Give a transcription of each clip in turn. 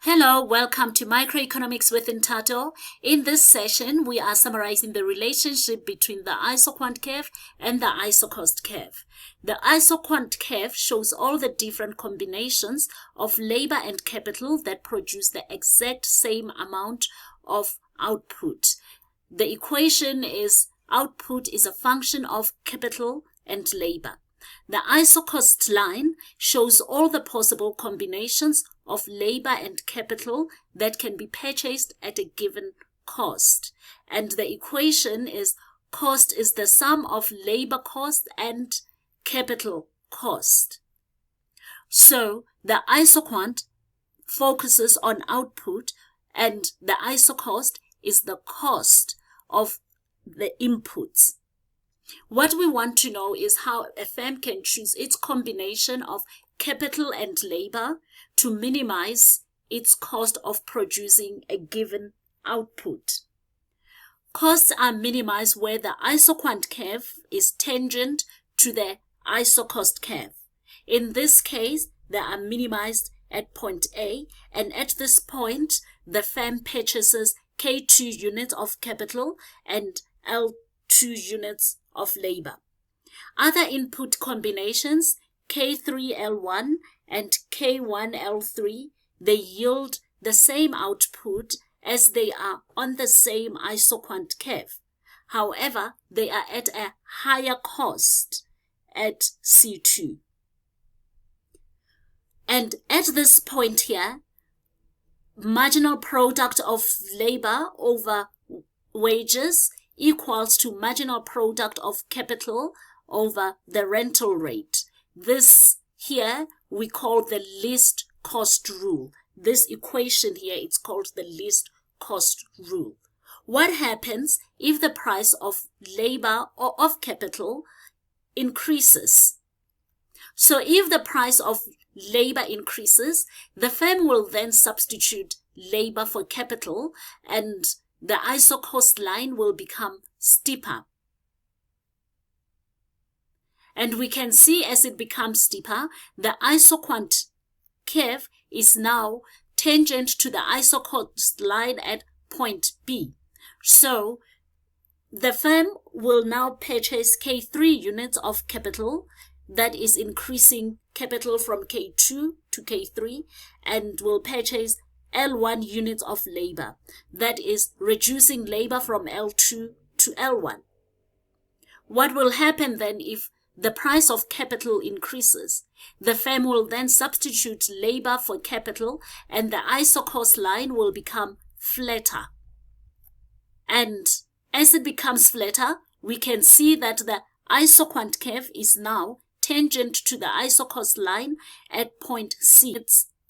Hello, welcome to Microeconomics with Tato. In this session, we are summarizing the relationship between the Isoquant curve and the Isocost curve. The Isoquant curve shows all the different combinations of labor and capital that produce the exact same amount of output. The equation is output is a function of capital and labor. The Isocost line shows all the possible combinations of labor and capital that can be purchased at a given cost. And the equation is cost is the sum of labor cost and capital cost. So the Isoquant focuses on output and the Isocost is the cost of the inputs. What we want to know is how a firm can choose its combination of capital and labor to minimize its cost of producing a given output. Costs are minimized where the Isoquant curve is tangent to the Isocost curve. In this case, they are minimized at point A, and at this point, the firm purchases K2 units of capital and L2 units of labor. Other input combinations, K3L1 and K1L3, they yield the same output as they are on the same Isoquant curve. However, they are at a higher cost at C2. And at this point here, marginal product of labor over wages equals to marginal product of capital over the rental rate. This here we call the least cost rule. This equation here it's called the least cost rule. What happens if the price of labor or of capital increases? So if the price of labor increases, the firm will then substitute labor for capital and the Isocost line will become steeper. And we can see as it becomes steeper, the Isoquant curve is now tangent to the Isocost line at point B. So the firm will now purchase K3 units of capital, that is increasing capital from K2 to K3, and will purchase L1 units of labor, that is reducing labor from L2 to L1. What will happen then if the price of capital increases? The firm will then substitute labor for capital and the Isocost line will become flatter. And as it becomes flatter, we can see that the Isoquant curve is now tangent to the Isocost line at point C.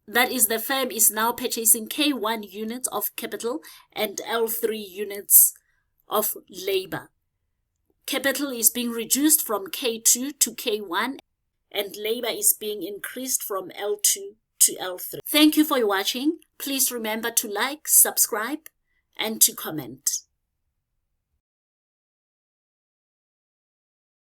That is, the firm is now purchasing K1 units of capital and L3 units of labor. Capital is being reduced from K2 to K1 and labor is being increased from L2 to L3. Thank you for watching. Please remember to like, subscribe, and to comment.